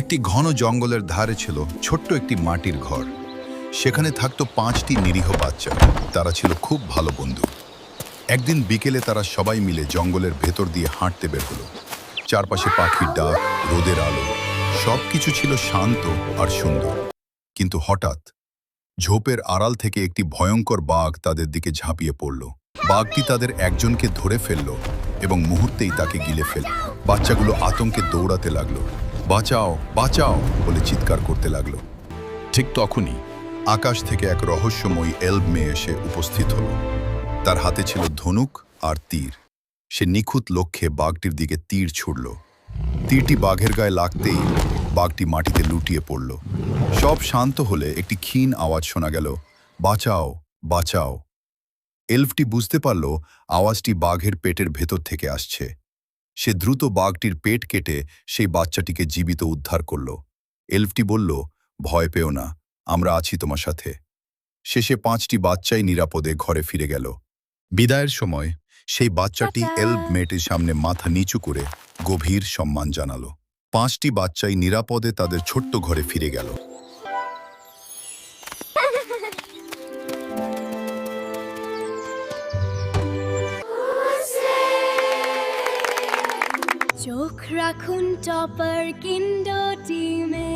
একটি ঘন জঙ্গলের ধারে ছিল ছোট্ট একটি মাটির ঘর। সেখানে থাকতো 5টি নিরীহ বাচ্চা। তারা ছিল খুব ভালো বন্ধু। একদিন বিকেলে তারা সবাই মিলে জঙ্গলের ভেতর দিয়ে হাঁটতে বের হলো। চারপাশে পাখির ডাক, রোদের আলো, সবকিছু ছিল শান্ত আর সুন্দর। কিন্তু হঠাৎ ঝোপের আড়াল থেকে একটি ভয়ঙ্কর বাঘ তাদের দিকে ঝাঁপিয়ে পড়ল। বাঘটি তাদের একজনকে ধরে ফেলল এবং মুহূর্তেই তাকে গিলে ফেলল। বাচ্চাগুলো আতঙ্কে দৌড়াতে লাগলো। বাঁচাও, বাঁচাও বলে চিৎকার করতে লাগলো। ঠিক তখনই আকাশ থেকে এক রহস্যময়ী এলব মেয়ে এসে উপস্থিত হল। তার হাতে ছিল ধনুক আর তীর। সে নিখুঁত লক্ষ্যে বাঘটির দিকে তীর ছুড়ল। তীরটি বাঘের গায়ে লাগতেই বাঘটি মাটিতে লুটিয়ে পড়ল। সব শান্ত হলে একটি ক্ষীণ আওয়াজ শোনা গেল, বাঁচাও, বাঁচাও। এলফটি বুঝতে পারল আওয়াজটি বাঘের পেটের ভেতর থেকে আসছে। সে দ্রুত বাঘটির পেট কেটে সেই বাচ্চাটিকে জীবিত উদ্ধার করল। এলফটি বলল, ভয় পেও না, আমরা আছি তোমার সাথে। শেষে 5টি বাচ্চাই নিরাপদে ঘরে ফিরে গেল। বিদায়ের সময় সেই বাচ্চাটি এলব মেয়েটির সামনে মাথা নিচু করে গভীর সম্মান জানালো। 5টি বাচ্চাই নিরাপদে তাদের ছোট্ট ঘরে ফিরে গেল। চোখ রাখুন টপার কিন্ডো টিমে।